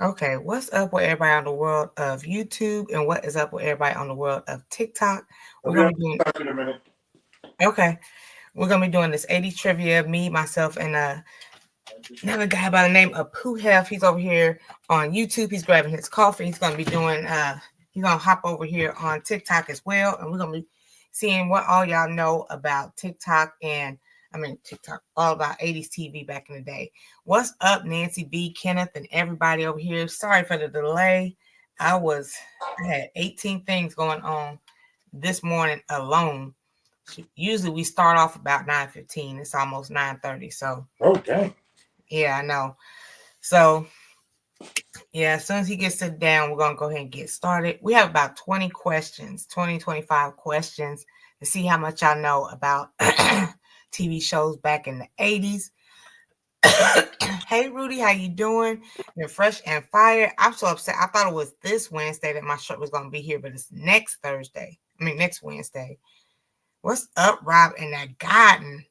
Okay, what's up with everybody on the world of YouTube, and what is up with everybody on the world of TikTok? We're Okay, gonna be doing talk in a minute. okay. We're gonna be doing this 80s trivia. Me, myself, and another guy by the name of Pooh Hef. He's over here on YouTube. He's grabbing his coffee. He's gonna be doing he's gonna hop over here on TikTok as well, and we're gonna be seeing what all y'all know about TikTok and TikTok, all about 80s TV back in the day. What's up, Nancy B, Kenneth, and everybody over here? Sorry for the delay. I had 18 things going on this morning alone. Usually we start off about 9:15. It's almost 9:30. So Okay. yeah, I know. So yeah, as soon as he gets sit down, we're gonna go ahead and get started. We have about 20 questions, 25 questions to see how much y'all know about TV shows back in the 80s. Hey Rudy, how you doing? You're fresh and fire. I'm so upset. I thought it was this Wednesday that my shirt was gonna be here, but it's next Wednesday. What's up, Rob and that garden?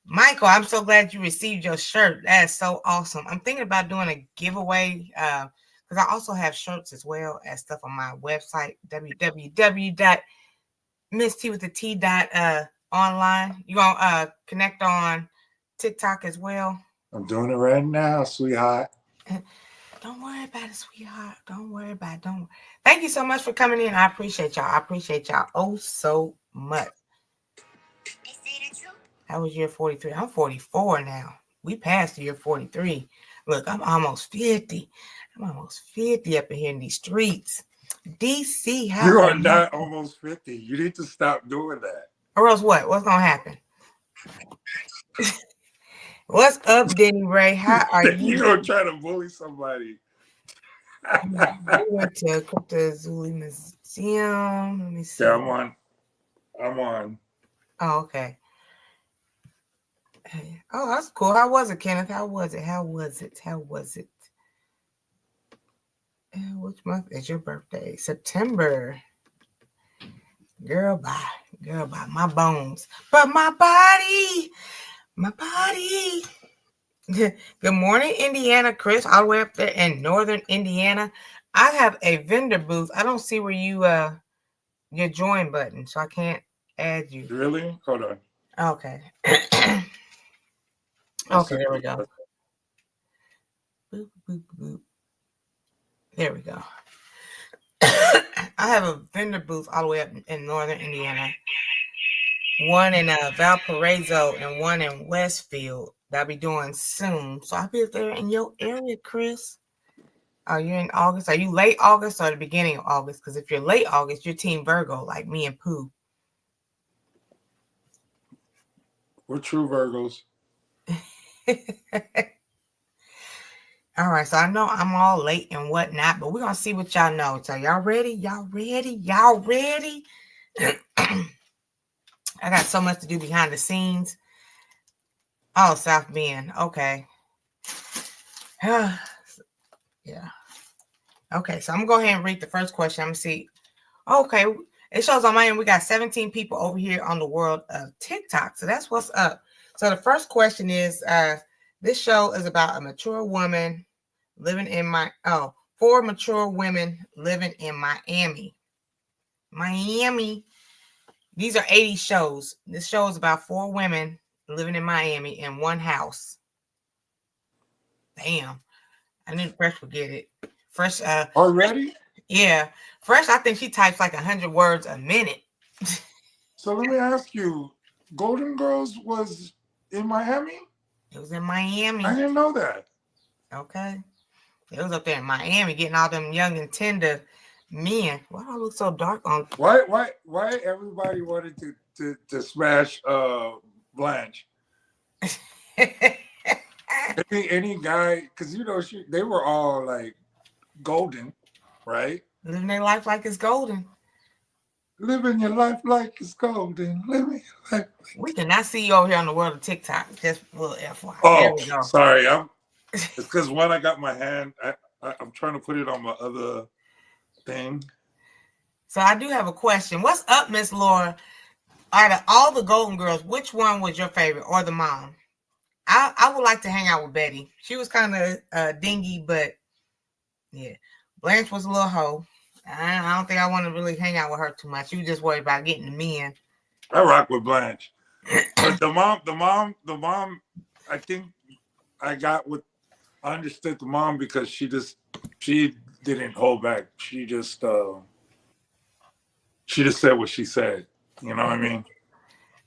Michael, I'm so glad you received your shirt. That is so awesome. I'm thinking about doing a giveaway because I also have shirts as well as stuff on my website, www.misstwitht.online. You gonna connect on TikTok as well? I'm doing it right now, sweetheart. Don't worry about it, sweetheart. Don't worry about it. Don't. Thank you so much for coming in. I appreciate y'all. Oh so much. How was year 43? I'm 44 now. We passed year 43. Look, I'm almost 50. I'm almost 50 up in here in these streets. DC, how You are not almost 50. You need to stop doing that. Or else what? What's gonna happen? What's up, Denny Ray? How are you? You're gonna try to bully somebody. We went to Crypto Zuli Museum. Let me see. Yeah, I'm on. Oh, okay. Oh, that's cool. How was it, Kenneth? How was it? Which month is your birthday? September. Girl, bye. My bones. But my body. Good morning, Indiana, Chris, all the way up there in northern Indiana. I have a vendor booth. I don't see where your join button, so I can't add you. Really? Hold on. Okay. Okay, there we go. Boop, boop, boop. There we go. I have a vendor booth all the way up in northern Indiana. One in Valparaiso and one in Westfield that I'll be doing soon. So I'll be there in your area, Chris. Are you in August? Are you late August or the beginning of August? Because if you're late August, you're Team Virgo, like me and Pooh. We're true Virgos. All right, so I know I'm all late and whatnot, but we're gonna see what y'all know. So y'all ready? I got so much to do behind the scenes. Oh, South Bend. Okay. Yeah. Okay, so I'm gonna go ahead and read the first question. I'm gonna see. Okay, it shows on my end we got 17 people over here on the world of TikTok. So that's what's up. So the first question is this show is about a mature woman living in four mature women living in Miami. These are 80 shows. This show is about four women living in Miami in one house. Damn. I knew Fresh would get it. Fresh already? Yeah. Fresh, I think she types like 100 words a minute. So let me ask you, Golden Girls was in Miami? It was in Miami. I didn't know that. Okay. It was up there in Miami getting all them young and tender men. Why do I look so dark on? Why everybody wanted to smash Blanche? any guy, because they were all like golden, right? Living their life like it's golden. Living your life like it's golden. Living your life. We cannot see you over here on the world of TikTok. Just a little FYI. Oh, sorry. It's because when I got my hand, I'm trying to put it on my other thing. So I do have a question. What's up, Miss Laura? Out of all the Golden Girls, which one was your favorite, or the mom? I would like to hang out with Betty. She was kind of dingy, but Yeah. Blanche was a little hoe. I don't think I want to really hang out with her too much. You just worried about getting the men. I rock with Blanche. But the mom, I think I understood the mom because she didn't hold back. She just said what she said. You know what I mean?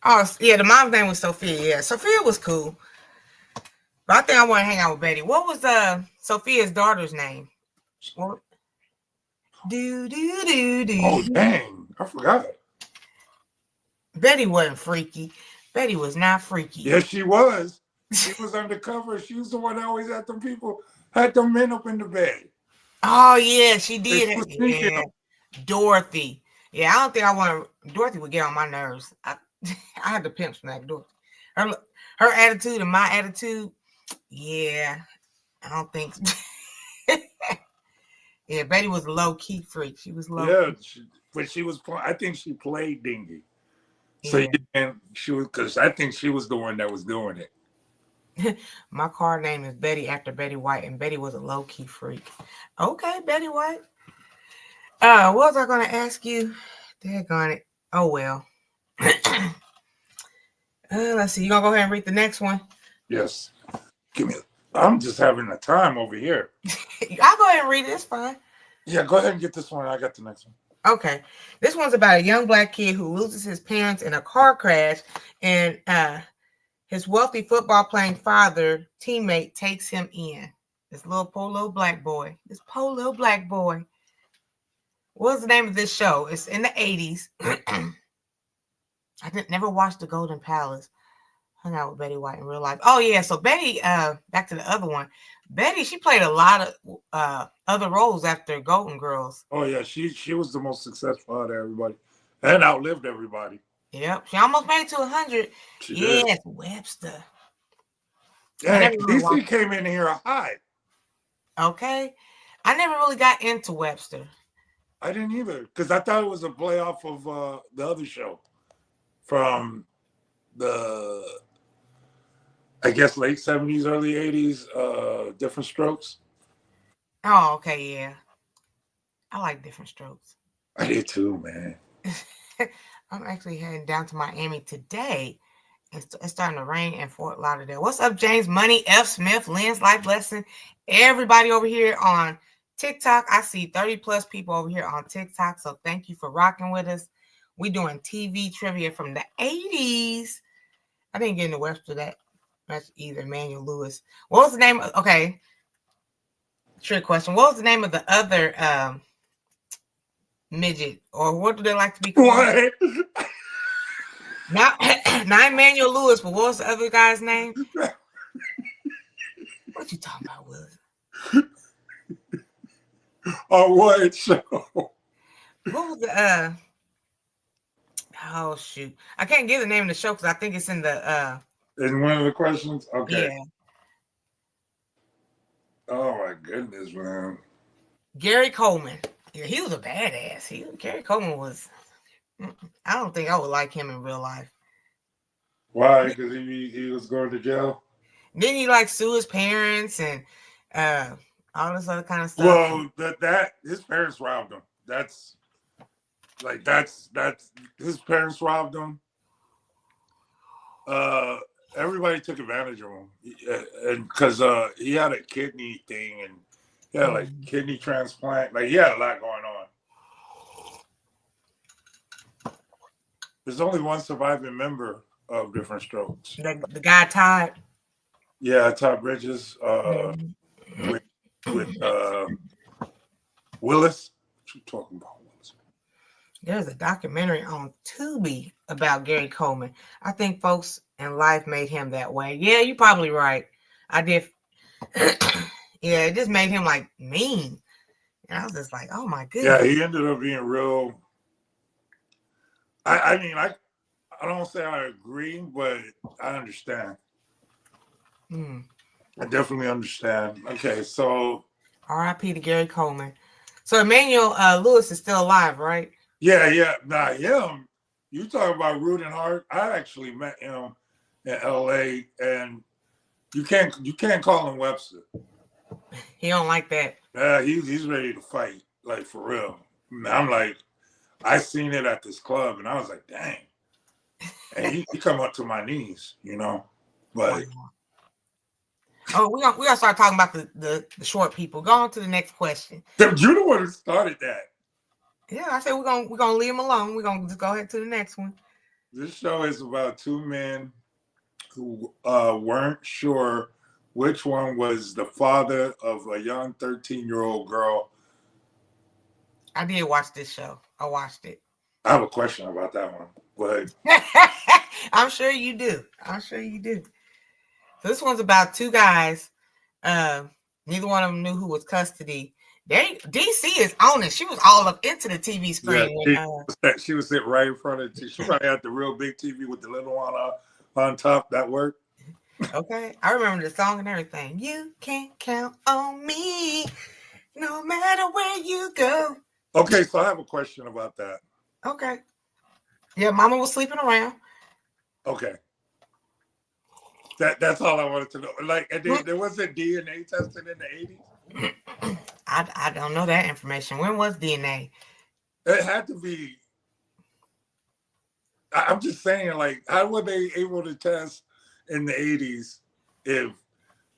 Oh, yeah, the mom's name was Sophia. Yeah, Sophia was cool. But I think I want to hang out with Betty. What was Sophia's daughter's name? What? Do. Oh, dang. I forgot. Betty wasn't freaky. Betty was not freaky. Yes, she was. She was undercover. She was the one that always had them men up in the bed. Oh, yeah, she did. Yeah. Dorothy. Yeah, I don't think I want to. Dorothy would get on my nerves. I had to pimp smack Dorothy. Her attitude and my attitude. Yeah, I don't think. Yeah, Betty was a low key freak. She was low. Yeah, but she was. I think she played dingy. So yeah. She was, because I think she was the one that was doing it. My car name is Betty after Betty White, and Betty was a low key freak. Okay, Betty White. What was I going to ask you? Daggone it. Oh well. Let's see. You gonna go ahead and read the next one? Yes. I'm just having a time over here. I'll go ahead and read it. It's fine. Yeah, go ahead and get this one. I got the next one. Okay. This one's about a young black kid who loses his parents in a car crash, and his wealthy football playing father teammate takes him in. This poor little black boy. What's the name of this show? It's in the 80s. I never watched The Golden Palace. Hung out with Betty White in real life. Oh yeah, so Betty, back to the other one. Betty, she played a lot of other roles after Golden Girls. Oh yeah, she was the most successful out of everybody, and outlived everybody. Yep, she almost made it to 100. Yes, Webster. And DC came in here high. Okay, I never really got into Webster. I didn't either, because I thought it was a playoff of the other show from the, I guess, late 70s, early 80s, Different Strokes. Oh, okay, yeah. I like Different Strokes. I did too, man. I'm actually heading down to Miami today. It's starting to rain in Fort Lauderdale. What's up, James Money, F. Smith, Lynn's Life Lesson, everybody over here on TikTok. I see 30 plus people over here on TikTok, so thank you for rocking with us. We're doing TV trivia from the 80s. I didn't get into Webster that much either. Emmanuel Lewis. What was the name? Okay. Trick question. What was the name of the other midget? Or what do they like to be called? What? Not Emmanuel Lewis, but what was the other guy's name? What you talking about, Willis? On what show? What was the oh shoot. I can't give the name of the show because I think it's in the in one of the questions? Okay. Yeah. Oh my goodness, man. Gary Coleman. Yeah, he was a badass. Gary Coleman was, I don't think I would like him in real life. Why? Because he was going to jail? Didn't he like sue his parents and all this other kind of stuff? Well, that his parents robbed him. That's his parents robbed him. Everybody took advantage of him, and because he had a kidney thing, and he had like kidney transplant. Like he had a lot going on. There's only one surviving member of Different Strokes. The guy Todd. Yeah, Todd Bridges. With Willis. What you talking about, Willis? There's a documentary on Tubi about Gary Coleman. I think folks in life made him that way. Yeah, you're probably right. I did. Yeah, it just made him like mean. And I was just like, oh my goodness. Yeah, he ended up being real. I mean, I don't say I agree, but I understand. I definitely understand. Okay, so R.I.P. to Gary Coleman. So Emmanuel Lewis is still alive, right? Yeah. Not him. You talk about Rude and Hart. I actually met him in L.A. and you can't call him Webster. He don't like that. Yeah, he's ready to fight, like for real. I'm like, I seen it at this club, and I was like, dang. And he come up to my knees, you know. But Wow. Oh, we gonna start talking about the short people. Go on to the next question. you the one who started that. Yeah, I said we're gonna leave him alone. We're gonna just go ahead to the next one. This show is about two men who weren't sure which one was the father of a young 13-year-old girl. I did watch this show. I watched it. I have a question about that one. But I'm sure you do. I'm sure you do. So this one's about two guys. Neither one of them knew who was custody. DC is on it. She was all up into the TV screen. Yeah, she was sitting right in front of the she probably had the real big TV with the little one on top. That worked. Okay. I remember the song and everything. You can count on me no matter where you go. Okay, so I have a question about that. Okay. Yeah, mama was sleeping around. Okay. That's all I wanted to know. Like, and there wasn't DNA testing in the 80s? I don't know that information. When was DNA? It had to be. I'm just saying, like, how were they able to test in the 80s if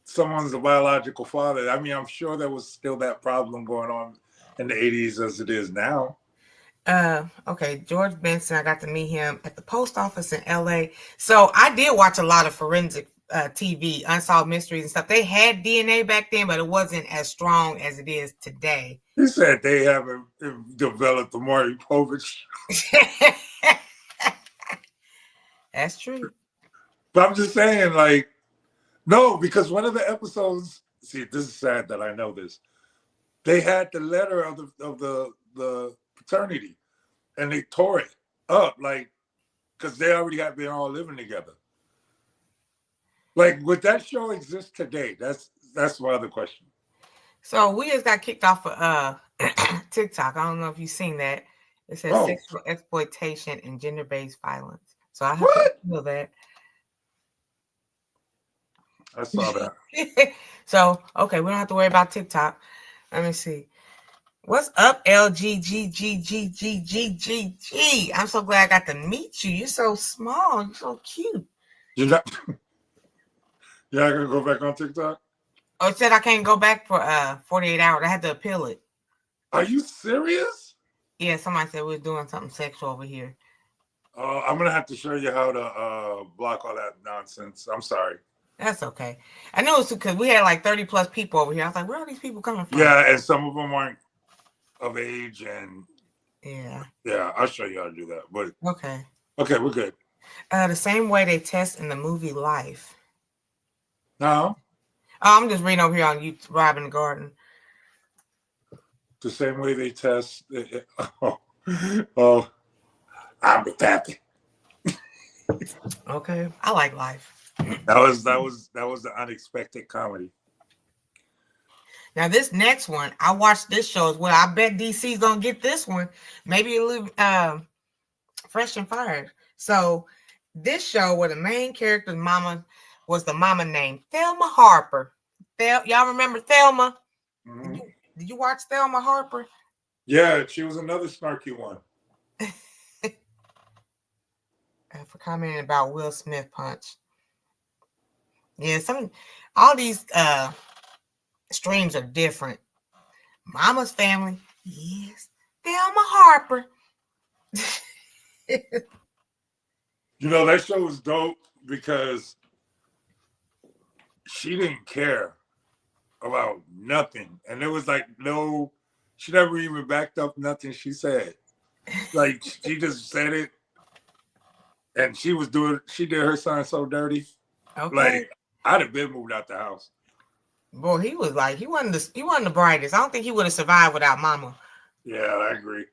someone's a biological father? I mean, I'm sure there was still that problem going on in the 80s as it is now. Okay, George Benson, I got to meet him at the post office in LA. So I did watch a lot of forensic TV, Unsolved Mysteries and stuff. They had DNA back then, but it wasn't as strong as it is today. He said they haven't developed the Maury Povich. That's true. But I'm just saying, like, no, because one of the episodes, see, this is sad that I know this. They had the letter of the fraternity, and they tore it up, like, because they already had been all living together. Like, would that show exist today? That's my other question. So we just got kicked off of TikTok. I don't know if you've seen that. It says sexual exploitation and gender-based violence. So I have to feel that. I saw that. So, okay, we don't have to worry about TikTok. Let me see. What's up, LGGGGGGGG? I'm so glad I got to meet you. You're so small. You're so cute. You're not gonna go back on TikTok? Oh, it said I can't go back for 48 hours. I had to appeal it. Are you serious? Yeah, somebody said we were doing something sexual over here. I'm gonna have to show you how to block all that nonsense. I'm sorry. That's okay. I know it's because we had like 30 plus people over here. I was like, where are these people coming from? Yeah, and some of them weren't of age, and yeah, I'll show you how to do that. But okay, we're good. The same way they test in the movie Life. No. Oh, I'm just reading over here on YouTube, Rob in the Garden. The same way they test. Oh, I'm happy. Okay, I like Life. That was the unexpected comedy. Now this next one, I watched this show as well. I bet DC's gonna get this one. Maybe a little fresh and fired. So this show where the main character's mama was the mama named Thelma Harper. Y'all remember Thelma? Mm-hmm. Did you watch Thelma Harper? Yeah, she was another snarky one. For commenting about Will Smith punch. Yeah, all these streams are different. Mama's Family, yes. Thelma Harper. You know, that show was dope because she didn't care about nothing. And there was like she never even backed up nothing she said. Like, she just said it. And she did her son so dirty. Okay. Like, I'd have been moved out the house. Boy, he was like, he wasn't the brightest. I don't think he would have survived without mama. Yeah, I agree.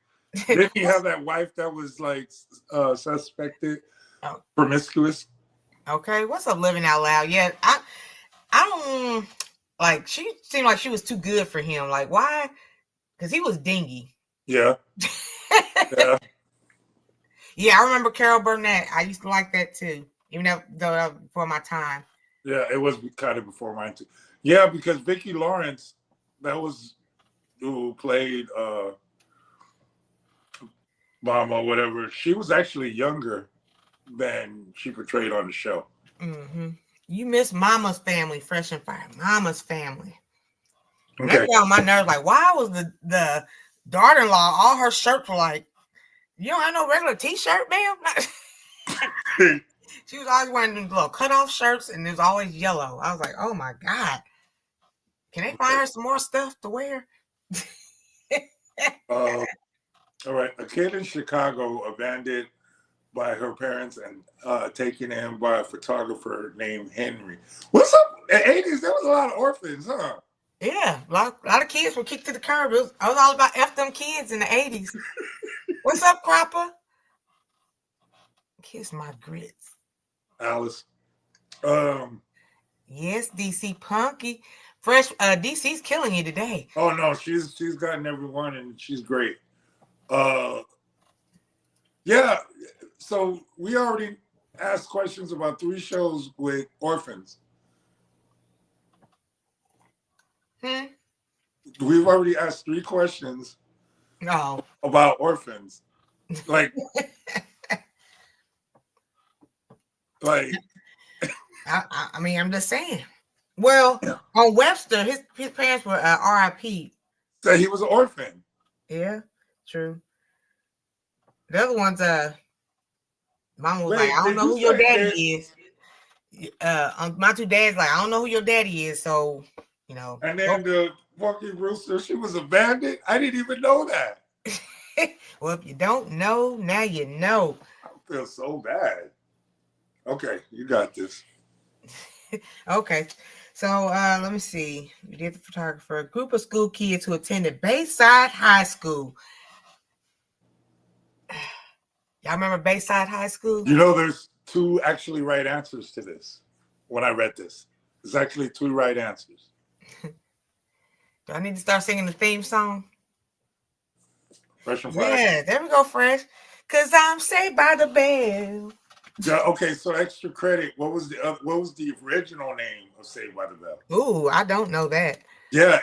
Didn't he have that wife that was like suspected promiscuous? Okay, what's up, Living Out Loud? Yeah, I don't like. She seemed like she was too good for him. Like, why? Because he was dingy. Yeah. Yeah. Yeah, I remember Carol Burnett. I used to like that too, even though before my time. Yeah, it was kind of before mine too. Yeah, because Vicki Lawrence, that was who played Mama, whatever. She was actually younger than she portrayed on the show. Mm-hmm. You miss Mama's Family, Fresh and Fire. Mama's Family. And Okay. that got on my nerves. Like, why was the daughter-in-law, all her shirts were like, you don't have no regular t-shirt, ma'am? She was always wearing them little cut-off shirts, and it was always yellow. I was like, oh my God. Can they find her some more stuff to wear? All right. A kid in Chicago abandoned by her parents and taken in by a photographer named Henry. What's up? In the 80s, there was a lot of orphans, huh? Yeah, a lot of kids were kicked to the curb. I was all about F them kids in the 80s. What's up, Cropper? Kiss my grits. Alice. Yes, DC Punky. Fresh DC's killing you today. Oh no, she's gotten everyone and she's great. Yeah, so we already asked questions about 3 shows with orphans. We've already asked 3 questions about orphans. Like I mean, I'm just saying. Well, on Webster, his parents were RIP. So he was an orphan. Yeah, true. The other ones, Mama was like, I don't know who your daddy is. My 2 dads like, I don't know who your daddy is, so you know. And then the fucking rooster, she was a bandit. I didn't even know that. Well, if you don't know, now you know. I feel so bad. Okay, you got this. Okay. So let me see. We did the photographer. A group of school kids who attended Bayside High School. Y'all remember Bayside High School? You know, there's 2 actually right answers to this. When I read this, there's actually 2 right answers. Do I need to start singing the theme song? Fresh and Fire. Yeah, there we go, Fresh. Cause I'm saved by the bell. Yeah. Okay. So extra credit. What was the original name of Saved by the Bell? Ooh, I don't know that. Yeah.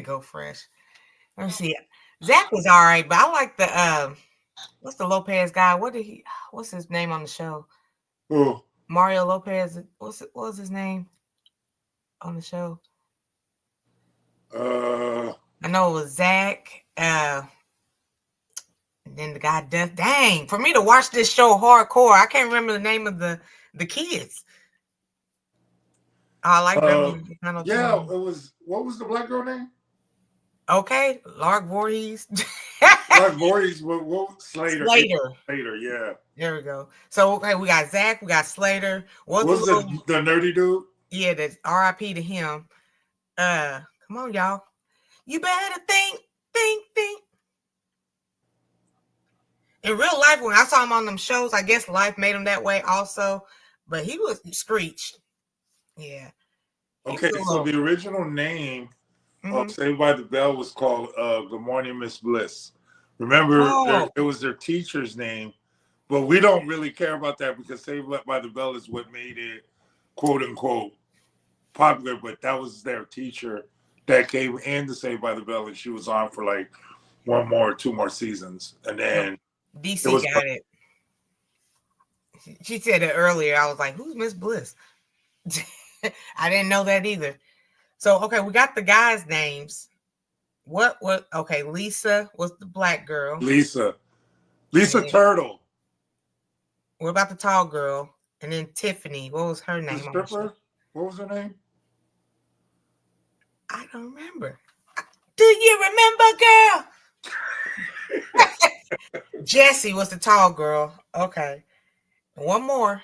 Go Fresh. Let me see. Zach was all right, but I like the what's the Lopez guy? What's his name on the show? Who? Mario Lopez. What was his name on the show? I know it was Zach. And then the guy Duff. Dang, for me to watch this show hardcore, I can't remember the name of the kids. I like them. Yeah, it was. What was the black girl name? Okay, Lark Voorhees. Lark Voorhees. What Slater? Slater. Yeah. There we go. So okay, we got Zach. We got Slater. What was the nerdy dude? Yeah, that's R.I.P. to him. Come on, y'all. You better think. In real life, when I saw him on them shows, I guess life made him that way also. But he was Screech. Yeah. Okay, so the original name of Saved by the Bell was called Good Morning, Miss Bliss. Remember, it was their teacher's name, but we don't really care about that because Saved by the Bell is what made it, quote unquote, popular. But that was their teacher that came in to Saved by the Bell, and she was on for like 1 more or 2 more seasons, and then DC got it. She said it earlier. I was like, "Who's Miss Bliss?" I didn't know that either. So okay, we got the guys' names. What? Okay, Lisa was the black girl. Lisa Turtle. What about the tall girl? And then Tiffany. What was her name? The stripper? What was her name? I don't remember. Do you remember, girl? Jessie was the tall girl. Okay. 1 more.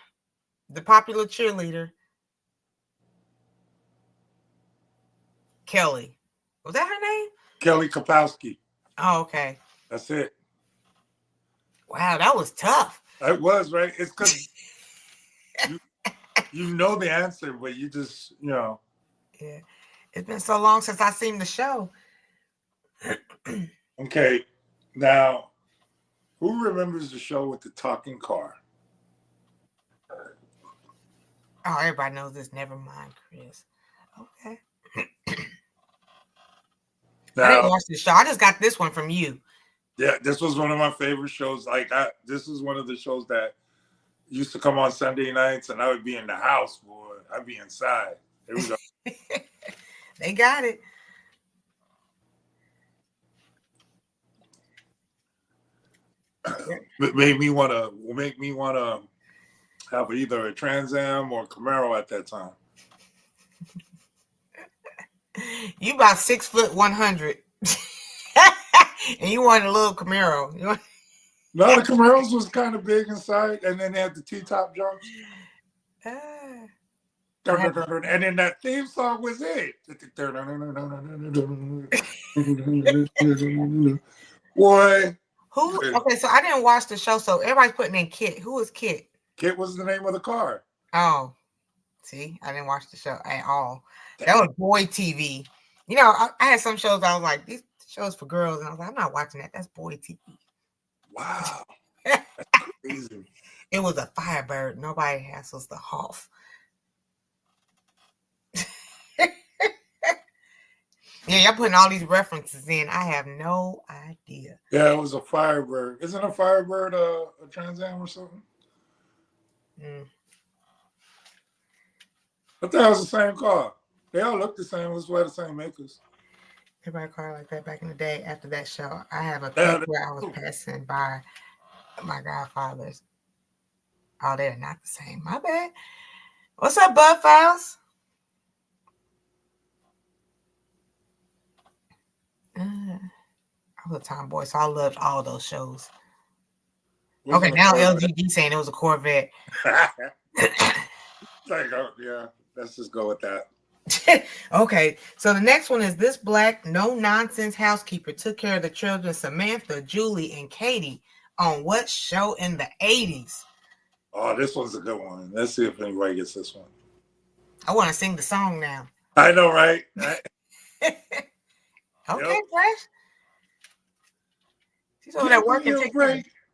The popular cheerleader. Kelly. Was that her name? Kelly Kapowski. Oh, okay. That's it. Wow, that was tough. It was, right? It's because you know the answer, but you just, Yeah. It's been so long since I seen the show. Okay, now, who remembers the show with the talking car? Oh, everybody knows this. Never mind, Chris. Okay. I didn't Now, watch the show. I just got this one from you. yeah, this was one of my favorite shows. This is one of the shows that used to come on Sunday nights, and I would be in the house, boy. I'd be inside. Here we go. They got it. Make me want to have either a Trans Am or Camaro at that time. You about 6'100", and you want a little Camaro. No, the Camaros was kind of big inside, and then they had the T-top jumps. And then that theme song was it. Boy. Who? Okay, so I didn't watch the show, so everybody's putting in Kit. Who was Kit? Kit was the name of the car. Oh, see, I didn't watch the show at all. That was boy TV. You know, I had some shows I was like, these shows for girls, and I was like, I'm not watching that. That's boy TV. Wow. That's crazy. It was a Firebird. Nobody hassles the Hoff. Yeah, y'all putting all these references in. I have no idea. Yeah, it was a Firebird. Isn't a Firebird a Trans Am or something? I thought it was the same car. They all look the same. Let's wear the same makers. Everybody car like that back in the day. After that show, I have a clip where I was passing by my godfathers. Oh, they're not the same. My bad. What's up, Bud Files? I was a tomboy, so I loved all those shows. Okay, now LGD saying it was a Corvette. Yeah, let's just go with that. Okay, so the next one is this black no-nonsense housekeeper took care of the children Samantha, Julie, and Katie on what show in the 80s? Oh, this one's a good one. Let's see if anybody gets this one. I want to sing the song now. I know, right? Okay, Fresh. She's over there working.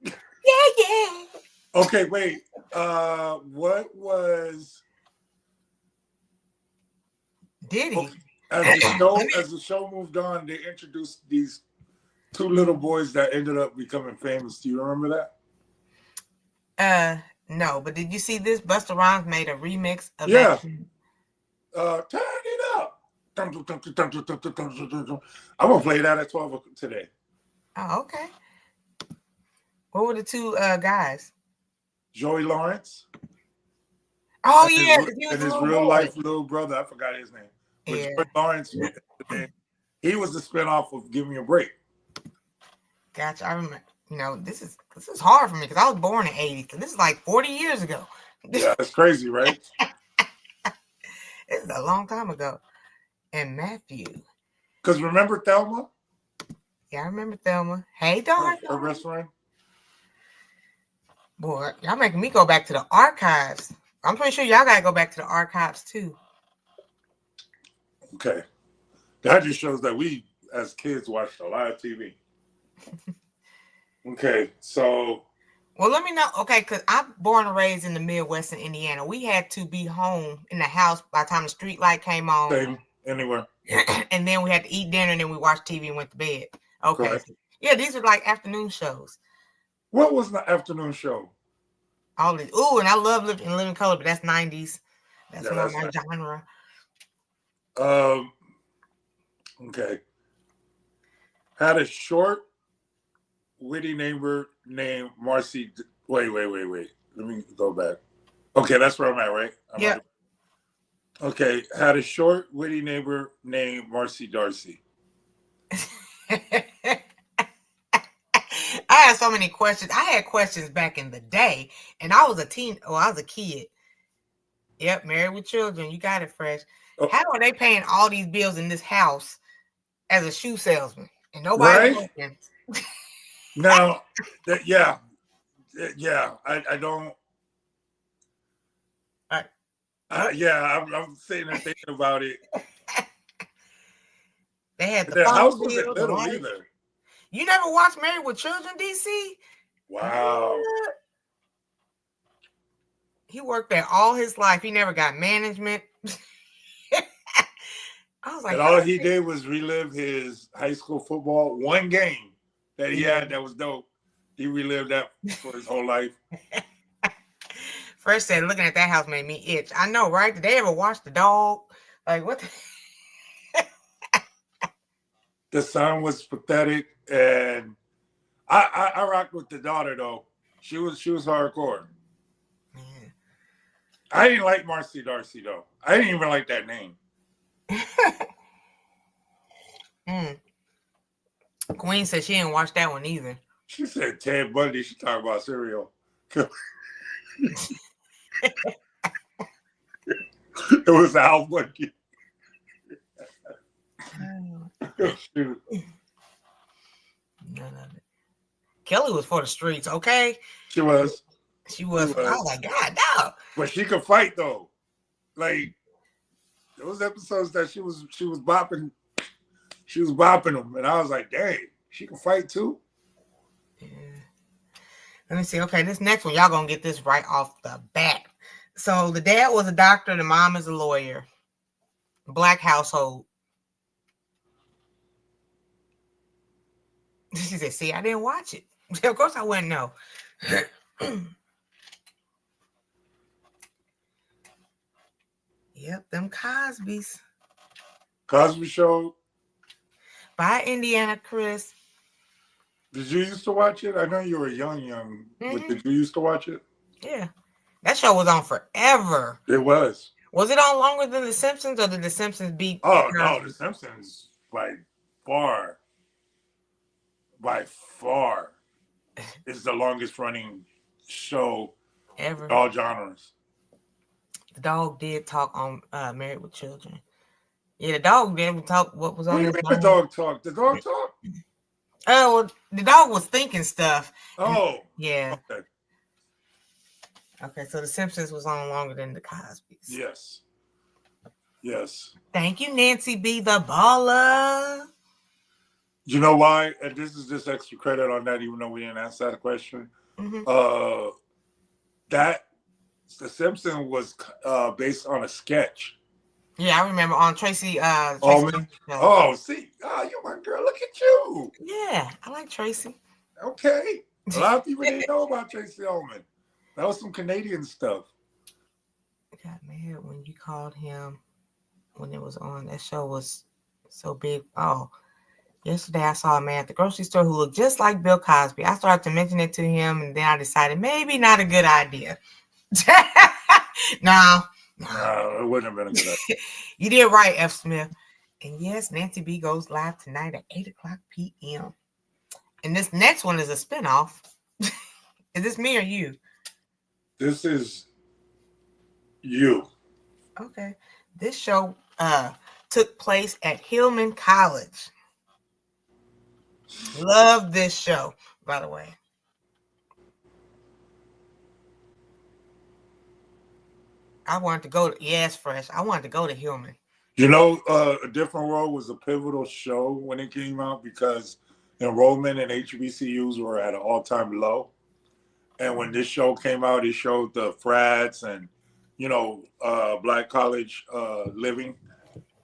Yeah. Okay, wait. What was Diddy? Okay, as the show moved on, they introduced these two little boys that ended up becoming famous. Do you remember that? No, but did you see this? Busta Rhymes made a remix of that. Turn it up. I'm gonna play that at 12 today. Oh, okay. What were the two guys? Joey Lawrence. Oh, yeah. And his real life little brother. I forgot his name. But Joey Lawrence, he was the spinoff of Give Me a Break. Gotcha. I remember. You know, this is hard for me because I was born in '80s. So this is like 40 years ago. Yeah, that's crazy, right? This is a long time ago. And Matthew. Because remember Thelma? Yeah, I remember Thelma. Hey, dog. Her restaurant. Boy, y'all making me go back to the archives. I'm pretty sure y'all got to go back to the archives, too. Okay. That just shows that we, as kids, watched a lot of TV. Okay, so... Well, let me know. Okay, because I'm born and raised in the Midwest in Indiana. We had to be home in the house by the time the street light came on. Same, anywhere. And then we had to eat dinner, and then we watched TV and went to bed. Okay. Correct. Yeah, these are like afternoon shows. What was the afternoon show? All these. Ooh, and I love Living Color, but that's 90s. That's more my genre. Okay. Had a short, witty neighbor named Marcy. Wait. Let me go back. Okay, that's where I'm at, right? Yeah. Okay. Had a short, witty neighbor named Marcy Darcy. I had so many questions. I had questions back in the day, and I was a kid. Yep, married with children. You got it, Fresh. Oh. How are they paying all these bills in this house as a shoe salesman and nobody working? Now, I don't. I'm sitting there thinking about it. They had the house wasn't little either. You never watched Married with Children, DC? Wow. He worked there all his life. He never got management. I was like, and all he did was relive his high school football. One game that he had that was dope. He relived that for his whole life. First said, looking at that house made me itch. I know, right? Did they ever watch The Dog? Like, what? The son was pathetic, and I rocked with the daughter though. She was hardcore. Man. I didn't like Marcy Darcy though. I didn't even like that name. Queen said she didn't watch that one either. She said Ted Bundy. She talking about cereal. It was Al Bundy. None of it. Kelly was for the streets, okay? She was. I was like, God, no. But she could fight though. Like those episodes that she was bopping them, and I was like, dang, she can fight too. Yeah. Let me see. Okay, this next one, y'all gonna get this right off the bat. So the dad was a doctor, the mom is a lawyer. Black household. She said, see, I didn't watch it. Of course I wouldn't know. Yep, them Cosby's. Cosby Show. By Indiana, Chris. Did you used to watch it? I know you were young, but did you used to watch it? Yeah. That show was on forever. It was. Was it on longer than The Simpsons, or did The Simpsons beat? Oh, no, The Simpsons by far is the longest running show ever. All genres. The dog did talk on Married with Children. Yeah, the dog did talk what was on this. The dog talk. The dog talk? Oh, well, the dog was thinking stuff. Oh. Yeah. Okay, so The Simpsons was on longer than the Cosby's. Yes. Yes. Thank you, Nancy B. the baller. You know why? And this is just extra credit on that, even though we didn't answer that question. That The Simpsons was based on a sketch. Yeah, I remember on Tracy. Ullman. Oh, see, you my girl. Look at you. Yeah, I like Tracy. Okay, a lot of people didn't know about Tracy Ullman. That was some Canadian stuff. I got mad when you called him when it was on. That show was so big. Oh, yesterday I saw a man at the grocery store who looked just like Bill Cosby. I started to mention it to him, and then I decided maybe not a good idea. No, it wouldn't have been a good idea. You did right, F. Smith. And yes, Nancy B goes live tonight at 8:00 p.m. And this next one is a spinoff. Is this me or you? This is you. Okay. This show took place at Hillman College. Love this show, by the way. I wanted to go to Fresh. I wanted to go to Hillman. You know, A Different World was a pivotal show when it came out because enrollment in HBCUs were at an all-time low. And when this show came out, it showed the frats and, black college living.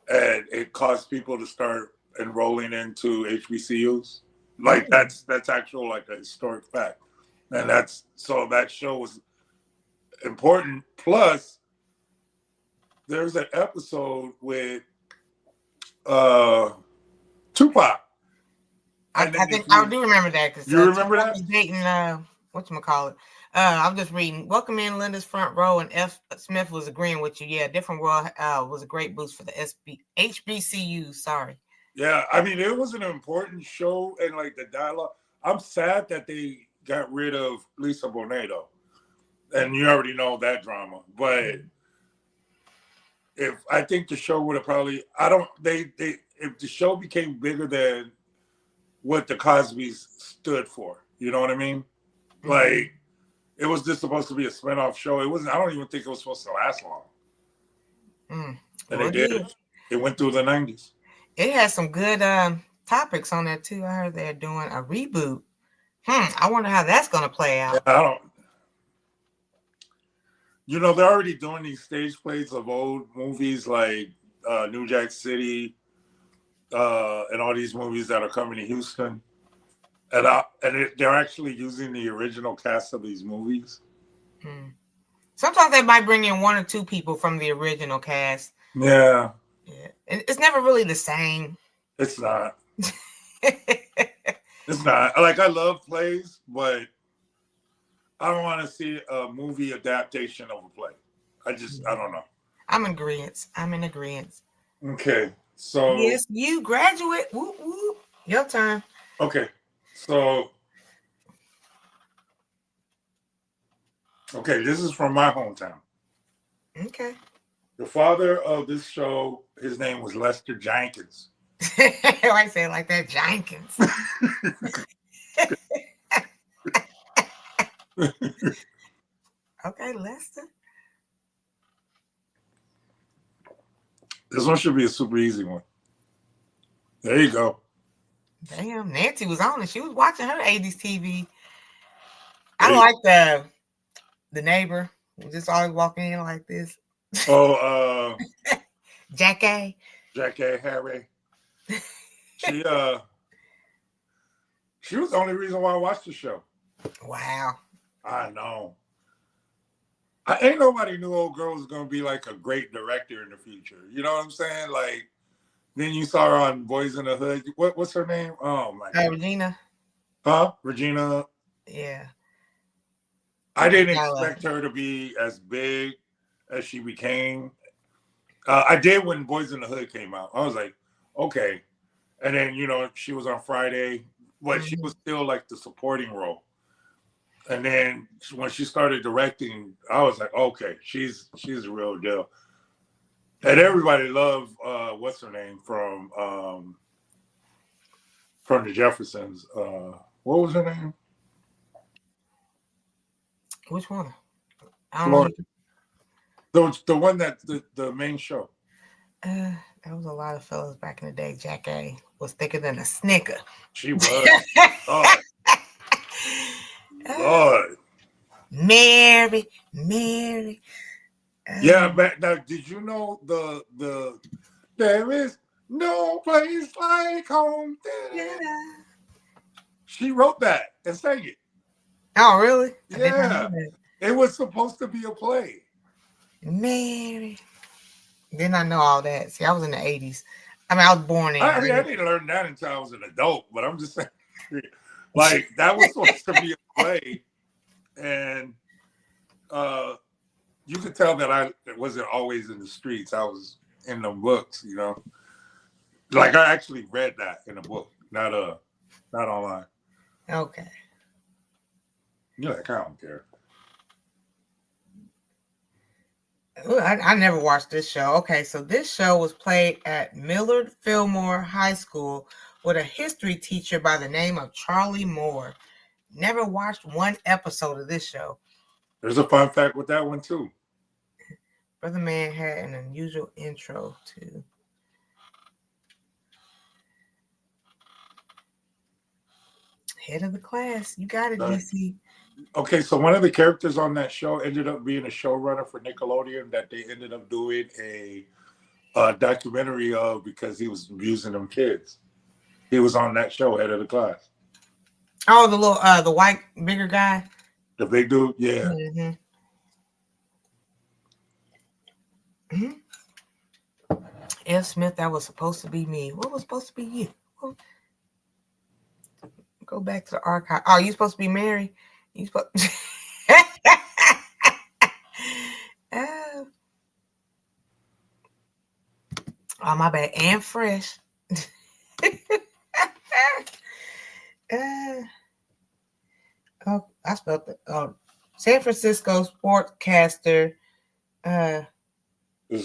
And it caused people to start enrolling into HBCUs. Like that's actual like a historic fact. And that show was important. Plus, there's an episode with Tupac. I think I do remember that. Cause, you remember that? Dating, whatchamacallit. I'm just reading. Welcome in Linda's front row, and F. Smith was agreeing with you. Yeah, Different World was a great boost for the HBCU. Sorry. Yeah, I mean, it was an important show, and like the dialogue. I'm sad that they got rid of Lisa Bonet, though. And you already know that drama. But I think the show would have probably, if the show became bigger than what the Cosbys stood for, you know what I mean? Mm-hmm. Like, it was just supposed to be a spinoff show. It wasn't, I don't even think it was supposed to last long. And it did. It went through the 90s. It had some good topics on there too. I heard they're doing a reboot. I wonder how that's going to play out. Yeah, I don't. You know, they're already doing these stage plays of old movies like New Jack City and all these movies that are coming to Houston. They're actually using the original cast of these movies. Sometimes they might bring in one or two people from the original cast. Yeah. It's never really the same. It's not. It's not. Like, I love plays, but I don't want to see a movie adaptation of a play. I don't know. I'm in agreement. Okay. So. Yes, you graduate. Whoop, whoop. Your turn. Okay. So. Okay, this is from my hometown. Okay. The father of this show, his name was Lester Jenkins. I say it like that, Jenkins. Okay, Lester. This one should be a super easy one. There you go. Damn, Nancy was on it. She was watching her 80's TV. I like the neighbor who just always walking in like this. Oh, Jackie Harry. She was the only reason why I watched the show. Wow. I know. Ain't nobody knew old girl was gonna be like a great director in the future. You know what I'm saying? Like, then you saw her on Boys in the Hood. What's her name? Oh my God. Regina. Huh? Regina. Yeah. I didn't expect her to be as big as she became. I did when Boys in the Hood came out. I was like, okay. And then, you know, she was on Friday, but she was still like the supporting role. And then when she started directing, I was like, okay, she's a real deal. And everybody loved what's her name from the Jeffersons. What was her name? Which one? I don't know. The one that the main show. There was a lot of fellas back in the day. Jackie was thicker than a Snicker. She was. Oh. Lord. Mary. Yeah, but now did you know the there is no place like home? She wrote that and sang it. Oh, really? Yeah. It was supposed to be a play. Mary. Didn't I know all that? See, I was in the 80's. I mean, I was born in. I didn't learn that until I was an adult, but I'm just saying, like, that was supposed to be a play. And you could tell that I wasn't always in the streets. I was in the books, you know. Like, I actually read that in a book, not online. Okay. You're like, I don't care. I never watched this show. Okay, so this show was played at Millard Fillmore High School with a history teacher by the name of Charlie Moore. Never watched one episode of this show. There's a fun fact with that one, too. Brother Man had an unusual intro, too. Head of the class. You got it, DC. Okay, so one of the characters on that show ended up being a showrunner for Nickelodeon that they ended up doing a documentary of because he was abusing them kids. He was on that show, Head of the Class. Oh, the little, the white, bigger guy? The big dude? Yeah. F. Smith, that was supposed to be me. What was supposed to be you? Go back to the archive. Oh, you supposed to be Mary? You supposed oh, my bad. And fresh. Oh, I spelled it. Oh, San Francisco sportscaster.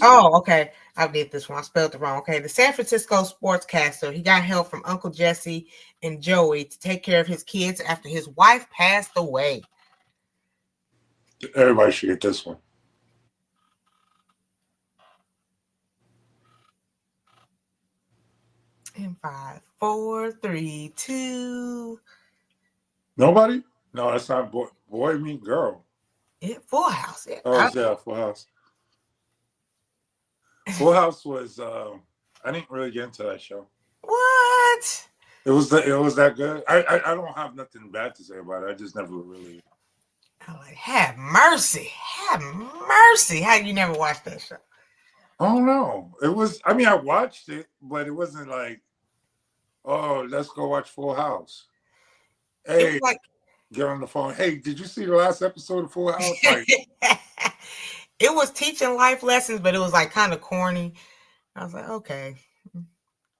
Oh, okay. I did this one. I spelled it wrong. Okay. The San Francisco sportscaster. He got help from Uncle Jesse and Joey to take care of his kids after his wife passed away. Everybody should get this one. And 5. 4, 3, 2. Nobody? No, that's not Boy Meet Girl. Yeah, Full House. Yeah. Oh, yeah, Full House. Full House was. I didn't really get into that show. What? It was that good. I don't have nothing bad to say about it. I just never really. I'm like, have mercy. Have mercy. How you never watched that show? I don't know. It was. I mean, I watched it, but it wasn't like, oh, let's go watch Full House. It Hey, was like get on the phone. Hey, did you see the last episode of Full House? Like, it was teaching life lessons, but it was like kind of corny. I was like, okay.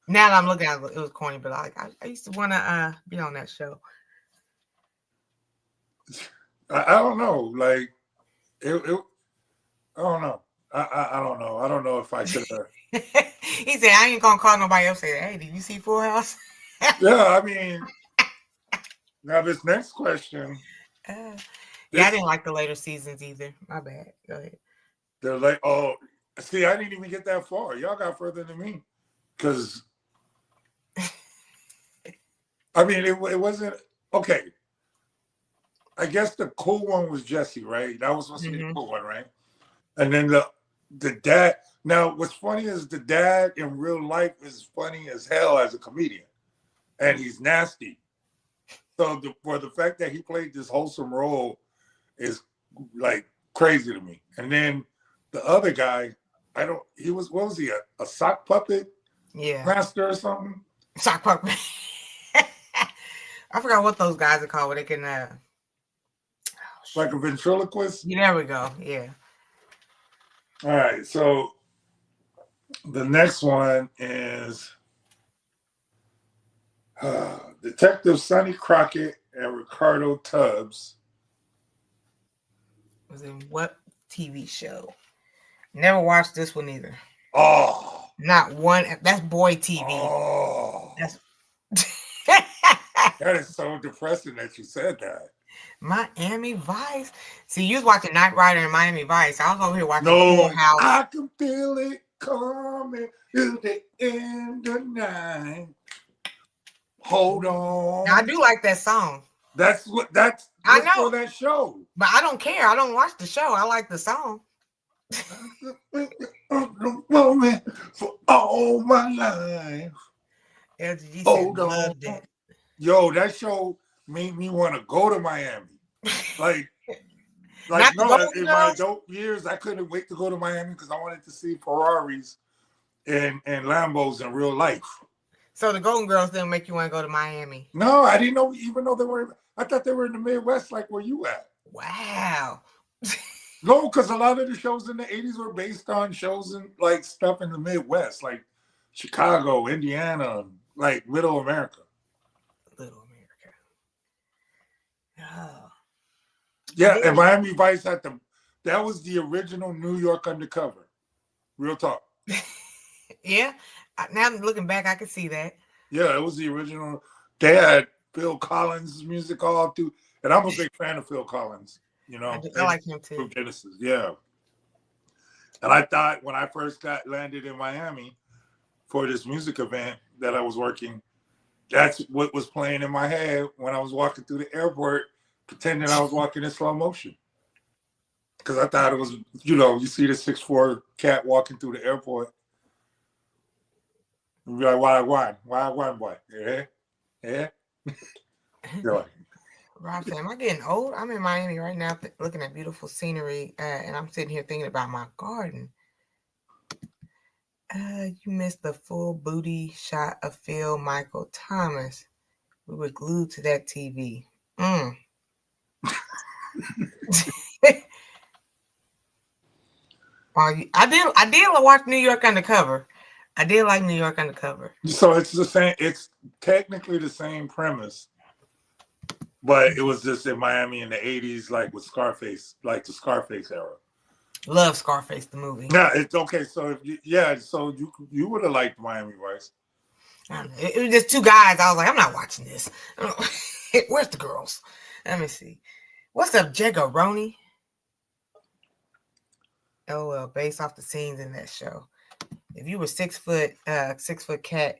Now that I'm looking at it, it was corny, but I used to want to be on that show. I don't know. Like, it I don't know. I don't know. I don't know if I could. He said, I ain't gonna call nobody else. Say, hey, did you see Full House? Yeah, I mean, now this next question. Yeah, I didn't like the later seasons either. My bad. Go ahead. They're like, oh, see, I didn't even get that far. Y'all got further than me. Because, I mean, it wasn't, okay. I guess the cool one was Jesse, right? That was supposed to be the cool one, right? And then the dad. Now, what's funny is the dad in real life is funny as hell as a comedian. And he's nasty. So for the fact that he played this wholesome role is like crazy to me. And then the other guy, what was he, a sock puppet master or something? Sock puppet. I forgot what those guys are called where they can like a ventriloquist? Yeah, there we go. Yeah. All right, so the next one is Detective Sonny Crockett and Ricardo Tubbs. Was in what TV show? Never watched this one either. Oh. Not one. That's Boy TV. Oh. That's that is so depressing that you said that. Miami Vice. See, you was watching Knight Rider and Miami Vice. I was over here watching Full House. I can feel it coming to the end of the night. Hold on. Now, I do like that song. That's I know for that show. But I don't care. I don't watch the show. I like the song. Moment for all my life. LGG hold on. That. Yo, that show made me want to go to Miami. Like no, in my adult years, I couldn't wait to go to Miami because I wanted to see Ferraris and Lambos in real life. So the Golden Girls didn't make you want to go to Miami? No, I didn't know. Even though they were, I thought they were in the Midwest, like where you at. Wow. No, because a lot of the shows in the 80s were based on shows and like stuff in the Midwest, like Chicago, Indiana, like Middle America. Little America. Oh. Yeah, and Miami Vice had that was the original New York Undercover. Real talk. Yeah. Now looking back, I can see that. Yeah, it was the original. They had Phil Collins' music all through, and I'm a big fan of Phil Collins. You know, I like him too. Genesis, yeah. And I thought when I first landed in Miami for this music event that I was working, that's what was playing in my head when I was walking through the airport, pretending I was walking in slow motion. Because I thought it was, you see the 6'4" cat walking through the airport. And be like, why, boy? Yeah. Rob said, am I getting old? I'm in Miami right now looking at beautiful scenery, and I'm sitting here thinking about my garden. You missed the full booty shot of Phil Michael Thomas. We were glued to that TV. I did watch New York Undercover. I did like New York Undercover. So it's the same. It's technically the same premise. But it was just in Miami in the 80s, like with Scarface, like the Scarface era. Love Scarface, the movie. Yeah, it's okay. So, so you would have liked Miami Vice. It was just two guys. I was like, I'm not watching this. Where's the girls? Let me see. What's up, Jaggeroni? Oh, well, based off the scenes in that show. If you were 6 foot cat,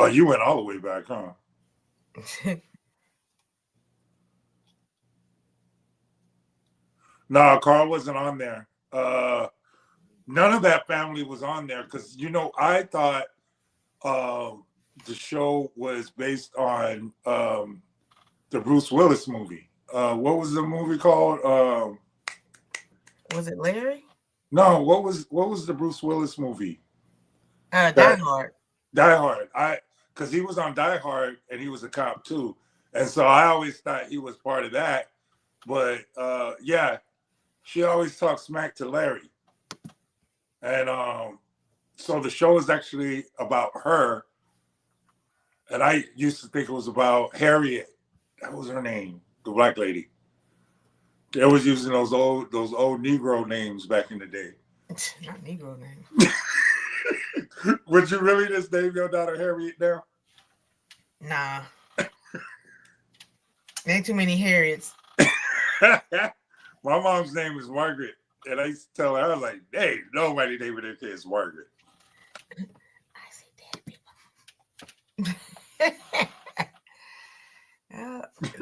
Oh, you went all the way back, huh? No, Carl wasn't on there. None of that family was on there because I thought the show was based on the Bruce Willis movie. What was the movie called? Was it Larry? No, what was the Bruce Willis movie? Die Hard. Die Hard. Because he was on Die Hard and he was a cop too, and so I always thought he was part of that. But yeah, she always talks smack to Larry, and so the show is actually about her. And I used to think it was about Harriet. That was her name, the black lady. They was using those old Negro names back in the day. Not Negro name. Would you really just name your daughter Harriet now? Nah. Ain't too many Harriets. My mom's name is Margaret. And I used to tell her, I was like, hey, nobody naming their kids Margaret. I see dead people.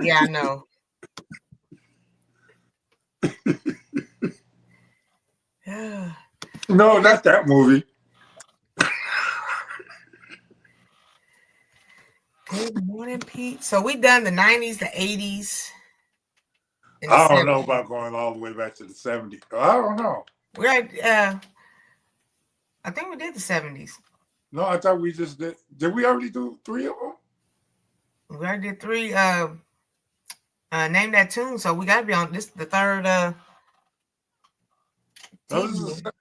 Yeah, I know. No, not that movie. Good morning, Pete. So we done the 90s, the 80s. I don't know about going all the way back to the 70s. I don't know. We're at, I think we did the 70s. No, I thought we just did. Did we already do 3 of them? We already did 3. Name that tune. So we got to be on this, the third. No,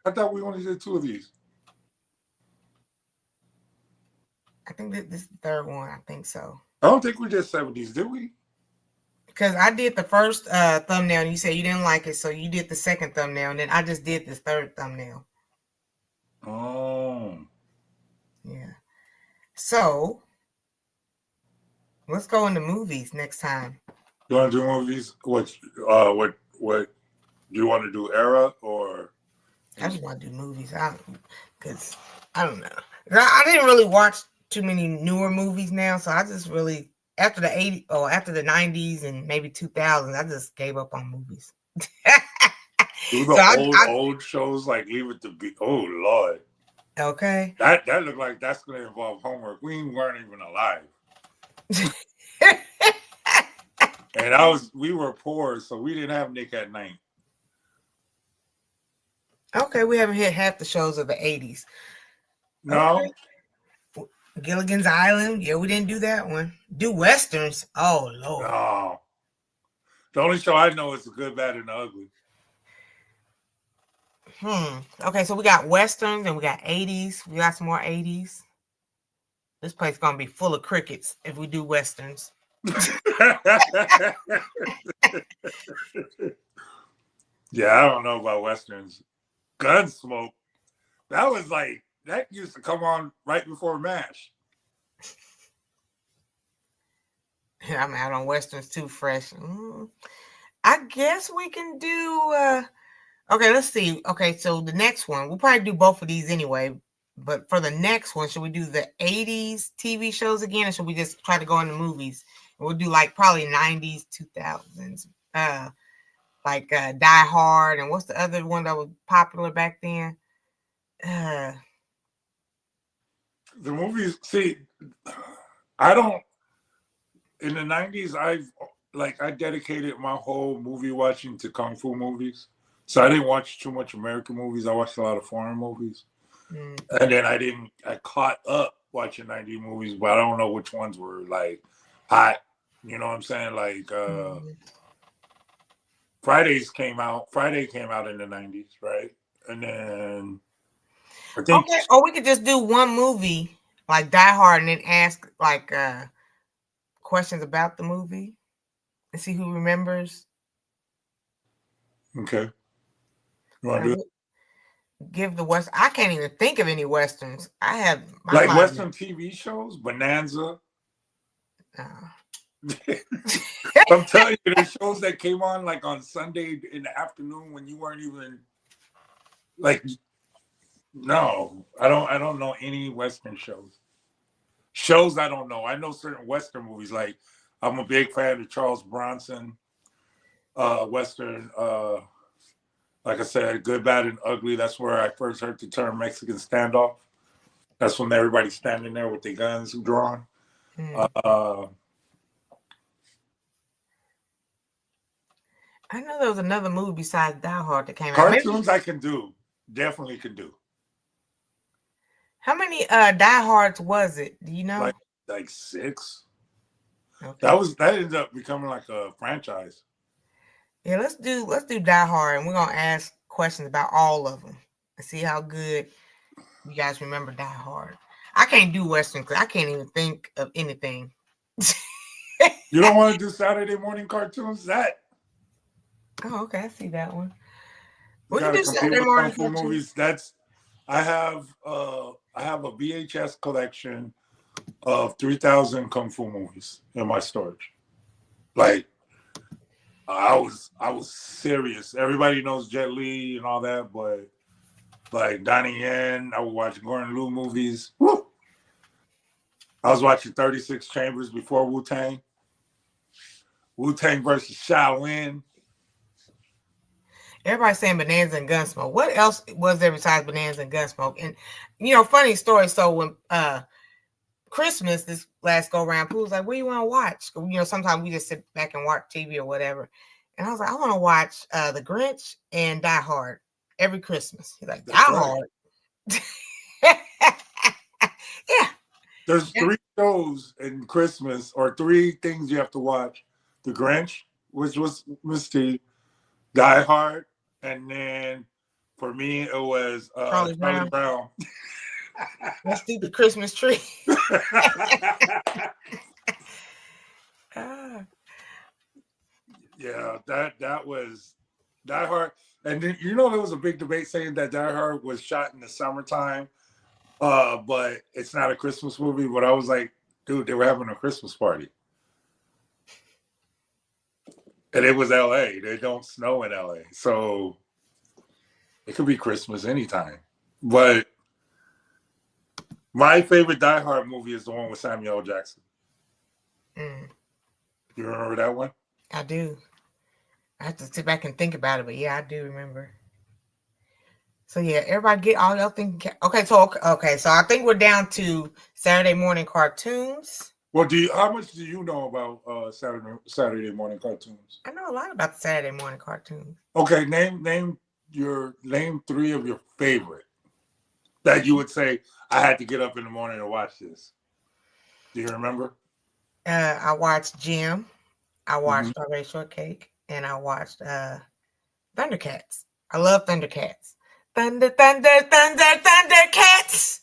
I thought we only did 2 of these. I think this is the third one. I think so. I don't think we did 70s, did we? Because I did the first thumbnail and you said you didn't like it, so you did the second thumbnail, and then I just did this third thumbnail. Oh. Yeah. So let's go into movies next time. You want to do movies? What do you want to do? Era or? I just want to do movies. Because I don't know. I didn't really watch too many newer movies now, so I just really after the 80s or after the 90s and maybe 2000s, I just gave up on movies. Do the old shows like Leave It to Be. Oh Lord. Okay. That looked like that's going to involve homework. We weren't even alive. And we were poor, so we didn't have Nick at Night. Okay, we haven't hit half the shows of the 80s. No. Okay. Gilligan's Island. Yeah, we didn't do that one. Do Westerns. Oh, Lord. No. The only show I know is The Good, Bad, and the Ugly. Okay, so we got Westerns and we got 80s. We got some more 80s. This place is going to be full of crickets if we do Westerns. Yeah, I don't know about Westerns. Gunsmoke. That used to come on right before MASH. I'm out on Westerns too, fresh. I guess we can do okay, let's see. Okay, so the next one, we'll probably do both of these anyway. But for the next one, should we do the 80s TV shows again, or should we just try to go into movies? And we'll do like probably 90s, 2000s, like Die Hard, and what's the other one that was popular back then? The movies, see, I don't. In the 90s, I dedicated my whole movie watching to kung fu movies. So I didn't watch too much American movies. I watched a lot of foreign movies. And then I caught up watching 90 movies, but I don't know which ones were like hot. You know what I'm saying? Like Friday came out in the 90s, right? And then I think okay, or we could just do one movie, like Die Hard, and then ask like questions about the movie and see who remembers. Okay. You want to do it? Give the West. I can't even think of any Westerns. I have like Western TV shows, Bonanza. I'm telling you, there's shows that came on like on Sunday in the afternoon when you weren't even like. No, I don't know any Western shows. Shows I don't know. I know certain Western movies. Like I'm a big fan of Charles Bronson, Western. Like I said, Good, Bad, and Ugly. That's where I first heard the term Mexican standoff. That's when everybody's standing there with their guns drawn. I know there was another movie besides Die Hard that came out. Cartoons I can do. Definitely can do. How many Die Hards was it? Do you know? Like 6. Okay. That ended up becoming like a franchise. Yeah, let's do Die Hard, and we're gonna ask questions about all of them and see how good you guys remember Die Hard. I can't do Western because I can't even think of anything. You don't want to do Saturday morning cartoons? Oh, okay, I see that one. We can do Saturday morning kung fu movies. I have a VHS collection of 3,000 kung fu movies in my storage. Like I was serious. Everybody knows Jet Li and all that, but like Donnie Yen, I would watch Gordon Liu movies. Woo! I was watching 36 Chambers before Wu-Tang. Wu-Tang versus Shaolin. Everybody's saying Bonanza and Gunsmoke. What else was there besides Bonanza and Gunsmoke? And funny story. So when Christmas this last go around, people was like, "What do you want to watch?" Sometimes we just sit back and watch TV or whatever. And I was like, "I want to watch The Grinch and Die Hard every Christmas." He's like, "Die Hard." Yeah. There's 3 shows in Christmas, or 3 things you have to watch: The Grinch, which was Miss T, Die Hard, and then for me it was Charlie Brown. That stupid Christmas tree. Yeah, that was Die Hard. And then there was a big debate saying that Die Hard was shot in the summertime, but it's not a Christmas movie. But I was like, dude, they were having a Christmas party. And it was LA. They don't snow in LA. So it could be Christmas anytime. But my favorite Die Hard movie is the one with Samuel L. Jackson. You remember that one? I do. I have to sit back and think about it, but yeah, I do remember. So yeah, everybody get all y'all thinking. Okay, so I think we're down to Saturday morning cartoons. Well, how much do you know about Saturday morning cartoons? I know a lot about the Saturday morning cartoons. Okay, name 3 of your favorite that you would say I had to get up in the morning to watch this. Do you remember? I watched Jim. I watched Strawberry Shortcake, and I watched Thundercats. I love Thundercats. Thunder, thunder, thunder, Thundercats.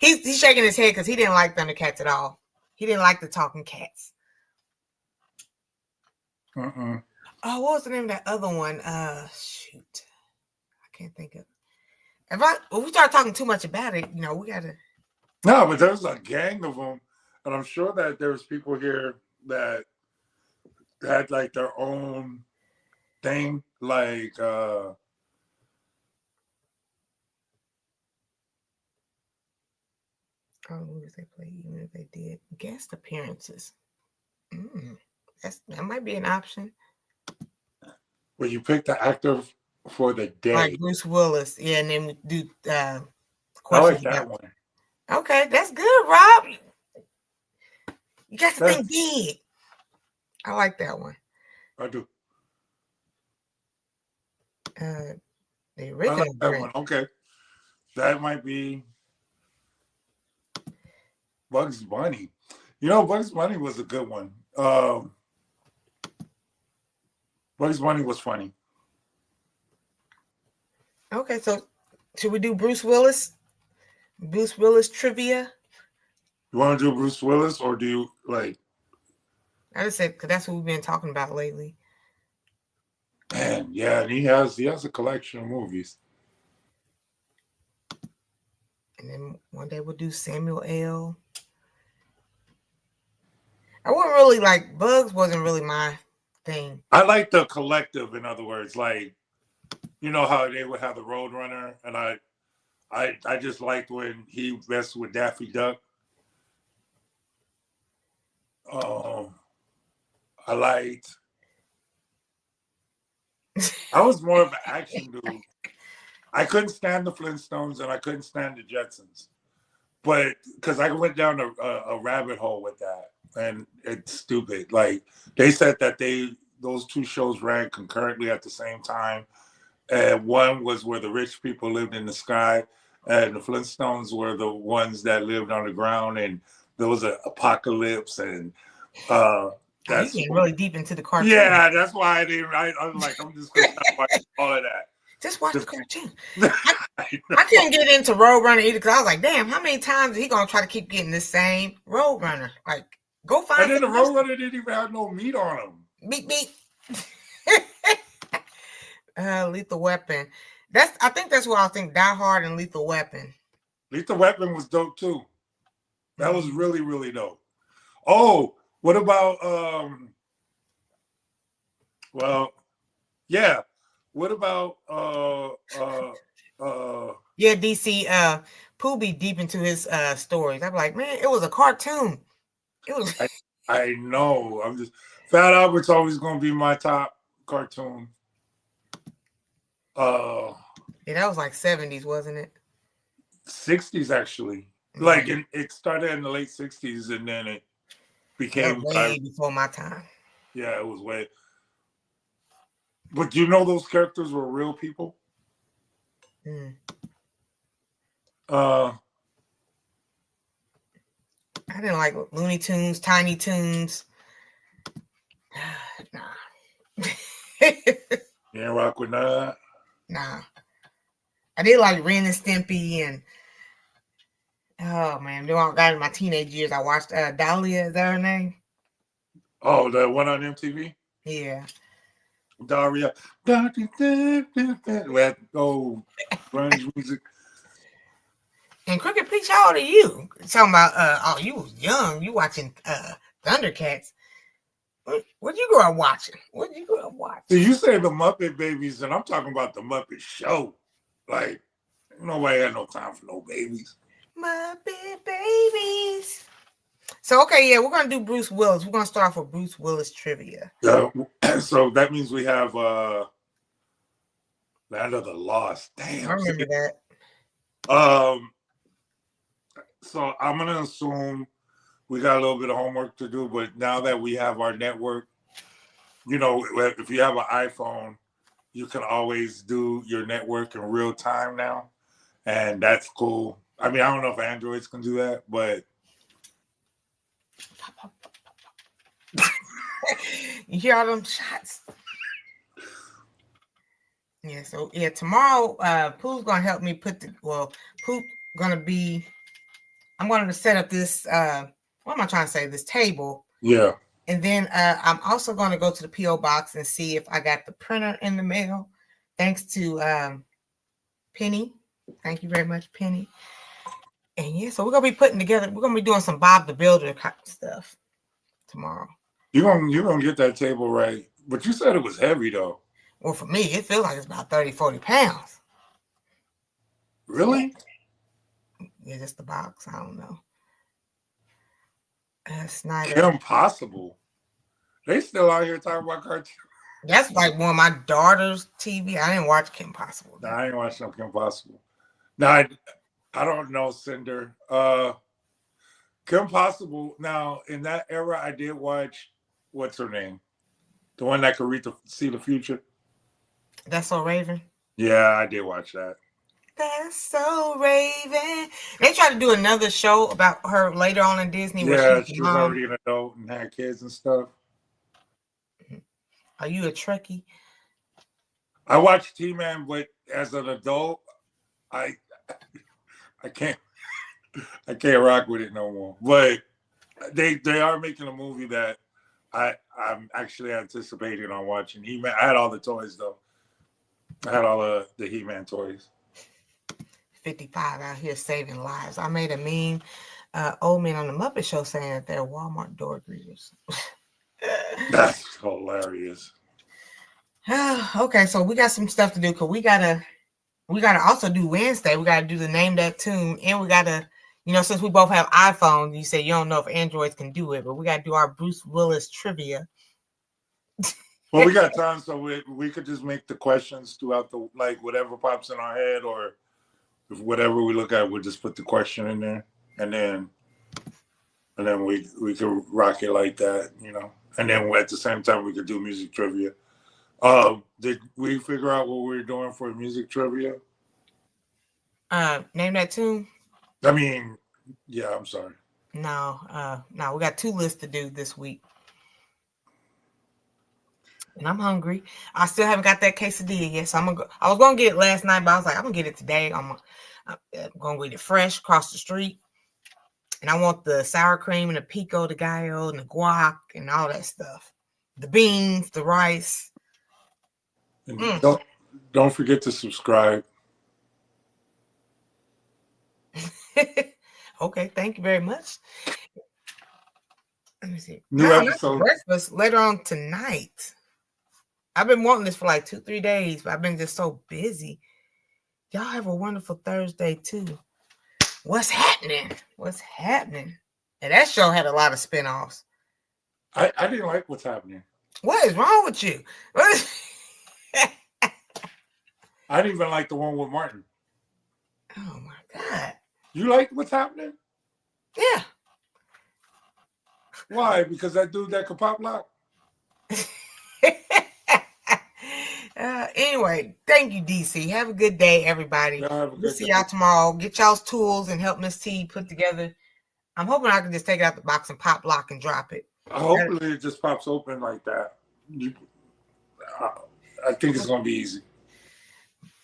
He's shaking his head because he didn't like Thundercats at all. He didn't like the talking cats. Oh, what was the name of that other one? Shoot, I can't think of it. If we start talking too much about it, we gotta. No, but there's a gang of them, and I'm sure that there's people here that had like their own thing, like Oh, movies they play, even if they did guest appearances. That might be an option. Where you pick the actor for the day, like Bruce Willis, yeah, and then we do. I like that one. Okay, that's good, Rob. You got to think big. I like that one. I do. The original. I like that one. Okay, that might be Bugs Bunny. Bugs Bunny was a good one. Bugs Bunny was funny. Okay, so should we do Bruce Willis? Bruce Willis trivia? You want to do Bruce Willis, or do you like? I just said because that's what we've been talking about lately. Man, yeah, and he has a collection of movies. And then one day we'll do Samuel L. I wasn't really like Bugs. Wasn't really my thing. I like the collective. In other words, like how they would have the Roadrunner, and I I just liked when he messed with Daffy Duck. I liked. I was more of an action dude. I couldn't stand the Flintstones and I couldn't stand the Jetsons, but because I went down a rabbit hole with that, and it's stupid. Like they said that those two shows ran concurrently at the same time, and one was where the rich people lived in the sky, and the Flintstones were the ones that lived on the ground, and there was an apocalypse, and that's getting really deep into the cartoon. Yeah, that's why I didn't. I was like, I'm just gonna stop watching all of that. Just watch the cartoon. I couldn't get into Roadrunner either because I was like, damn, how many times is he gonna try to keep getting the same Roadrunner? Like, go find. And then the Roadrunner didn't even have no meat on him. Beep beep. Lethal Weapon. I think that's what I think. Die Hard and Lethal Weapon. Lethal Weapon was dope too. That was really, really dope. Oh, what about well, yeah. What about yeah, DC Pooh be deep into his stories. I'm like, man, it was a cartoon. It was I know. I'm just Fat Albert's always gonna be my top cartoon. Yeah, that was like 70s, wasn't it? 60s actually. Mm-hmm. Like it started in the late 60s and then it became way before my time. Yeah, it was way. But do you know those characters were real people? I didn't like Looney Tunes, Tiny Toons. Nah. You ain't rock with none of that? Nah. I did like Ren and Stimpy and oh man, then I got in my teenage years. I watched Dahlia, is that her name? Oh, the one on MTV? Yeah. Daria. With grunge music. And Crooked Peach, how old are you? Talking about oh, you was young. You watching Thundercats. What you grow up watching? What you grow up watching? So you say the Muppet Babies, and I'm talking about the Muppet Show. Like, nobody had no time for no babies. Muppet Babies. So, okay, yeah, we're going to do Bruce Willis. We're going to start off with Bruce Willis trivia. So that means we have Land of the Lost. Damn. I remember that. So I'm going to assume we got a little bit of homework to do, but now that we have our network, you know, if you have an iPhone, you can always do your network in real time now. And that's cool. I mean, I don't know if Androids can do that, but you hear all them shots? Yeah, so yeah, tomorrow Pooh's gonna help me Pooh gonna be I'm gonna set up this what am I trying to say? This table. Yeah. And then I'm also gonna go to the P.O. box and see if I got the printer in the mail. Thanks to Penny. Thank you very much, Penny. And yeah, so we're gonna be putting together, we're gonna be doing some Bob the Builder kind of stuff tomorrow. You're gonna get that table right. But you said it was heavy though. Well, for me, it feels like it's about 30, 40 pounds. Really? Yeah, just the box. I don't know. Snyder. Kim Possible. They still out here talking about cartoons. That's like one of my daughter's TV. I didn't watch Kim Possible. No, I ain't watching no Kim Possible. Now, I don't know, Cinder. Kim Possible. Now, in that era, I did watch, what's her name? The one that could see the future. That's So Raven? Yeah, I did watch that. That's So Raven. They tried to do another show about her later on in Disney. Yeah, she was already an adult and had kids and stuff. Are you a Trekkie? I watched T-Man, but as an adult, I can't rock with it no more. But they are making a movie that I'm actually anticipating on watching. He-Man. I had all the toys though. I had all the He-Man toys. 55 out here saving lives. I made a meme, old man on the Muppet Show saying that they're Walmart door greeters. That's hilarious. Okay, so we got some stuff to do because we gotta We got to also do Wednesday. We got to do the Name That Tune. And we got to, since we both have iPhones, you say you don't know if Androids can do it, but we got to do our Bruce Willis trivia. Well, we got time, so we could just make the questions throughout the, like, whatever pops in our head, or if whatever we look at, we'll just put the question in there, and then we could rock it like that, And then at the same time, we could do music trivia. Did we figure out what we were doing for music trivia? Name That Tune. I mean, yeah, I'm sorry. No, we got 2 lists to do this week. And I'm hungry. I still haven't got that quesadilla yet, so I was gonna get it last night, but I was like, I'm gonna get it today. I'm gonna get it fresh across the street. And I want the sour cream and the pico de gallo and the guac and all that stuff. The beans, the rice. And don't forget to subscribe. Okay, thank you very much. Let me see. New episode. Breakfast later on tonight. I've been wanting this for like 2-3 days, but I've been just so busy. Y'all have a wonderful Thursday too. What's happening? And that show had a lot of spinoffs. I didn't like What's Happening. What is wrong with you? I didn't even like the one with Martin. Oh my God. You liked What's Happening? Yeah. Why? Because that dude that could pop lock? Anyway, thank you, DC. Have a good day, everybody. We'll see y'all tomorrow. Get y'all's tools and help Miss T put together. I'm hoping I can just take it out the box and pop lock and drop it. Hopefully it just pops open like that. I think it's going to be easy.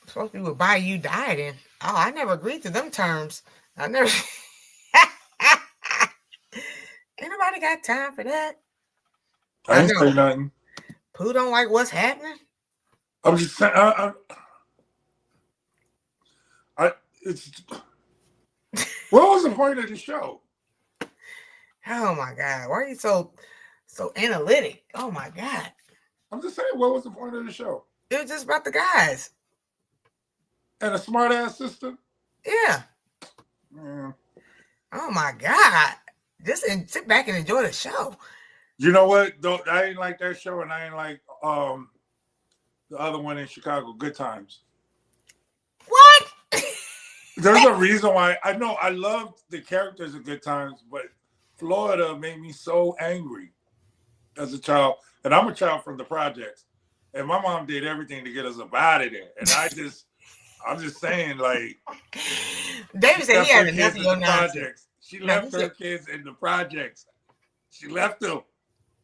It's supposed to be with Bayou dieting. Oh, I never agreed to them terms. I never. Ain't nobody got time for that. I didn't say nothing. Pooh don't like What's Happening? I'm just saying. What was the point of the show? Oh my God! Why are you so analytic? Oh my God! I'm just saying, what was the point of the show? It was just about the guys and a smart ass sister. Yeah. Oh my God! Just sit back and enjoy the show. You know what? Though I ain't like that show, and I ain't like the other one in Chicago, Good Times. What? There's a reason why. I know I loved the characters of Good Times, but Florida made me so angry as a child. And I'm a child from the projects. And my mom did everything to get us up out of there. And I'm just saying, like, David said he had enough of your projects. She left her kids in the projects. She left them.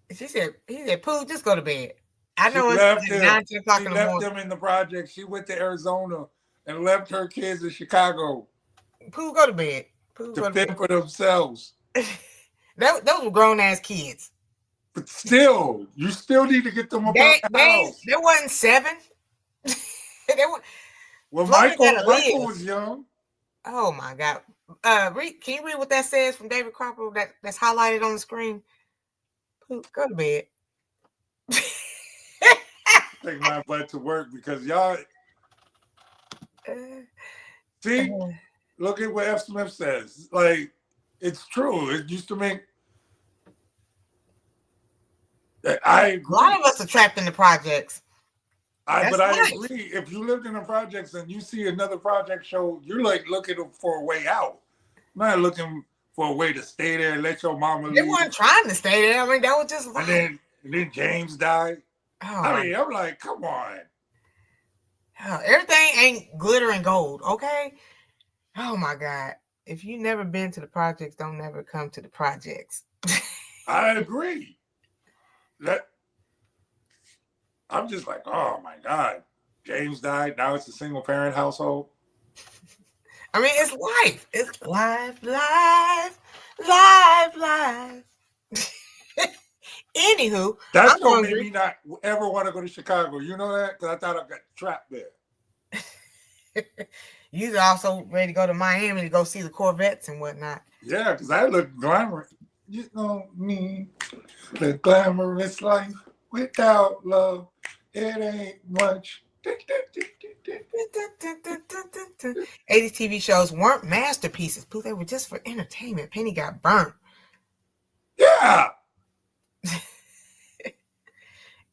He said, Pooh, just go to bed. I know it's 9, 10 o'clock in the morning. She left them in the projects. She went to Arizona and left her kids in Chicago. Pooh, go to bed. Pooh, to fend for themselves. Those were grown-ass kids. But still, you still need to get them up out the house. There wasn't 7. Well, Michael was young. Oh, my God. Can you read what that says from David Cropper that's highlighted on the screen? Pooh, go to bed. Take my butt to work because y'all... See? Look at what F. Smith says. Like, it's true. It used to make... I agree. A lot of us are trapped in the projects. I agree. If you lived in the projects and you see another project show, you're like looking for a way out. Not looking for a way to stay there and let your mama leave. They weren't trying to stay there. I mean, that was just life. And then James died. I'm like, come on. Everything ain't glitter and gold, okay? Oh my God. If you never been to the projects, don't never come to the projects. I agree. I'm just like, oh my God. James died. Now it's a single parent household. I mean, it's life. It's life. Anywho, that's what made me not ever want to go to Chicago. You know that? Because I thought I got trapped there. You also ready to go to Miami to go see the Corvettes and whatnot. Yeah, because I look glamorous. You know me, the glamorous life without love, it ain't much. 80s TV shows weren't masterpieces. Pooh, they were just for entertainment. Penny got burnt. Yeah.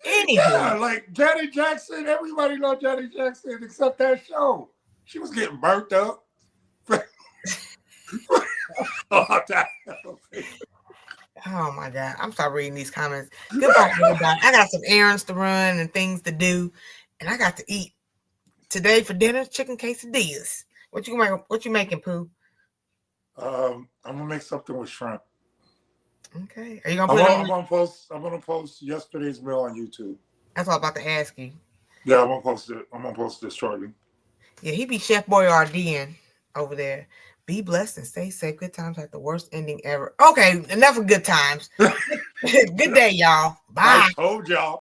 Anywho, like Janet Jackson. Everybody loved Janet Jackson except that show. She was getting burnt up. Oh my God. I'm sorry reading these comments. Goodbye, everybody. I got some errands to run and things to do. And I got to eat. Today for dinner, chicken quesadillas. What you making, Pooh? I'm gonna make something with shrimp. Okay. Are you gonna put it on? I'm gonna post yesterday's meal on YouTube. That's what I'm about to ask you. Yeah, I'm gonna post it. I'm gonna post it shortly. Yeah, he be Chef Boyardee over there. Be blessed and stay safe. Good times at the worst ending ever. Okay, enough of good times. Good day, y'all. Bye. I told y'all.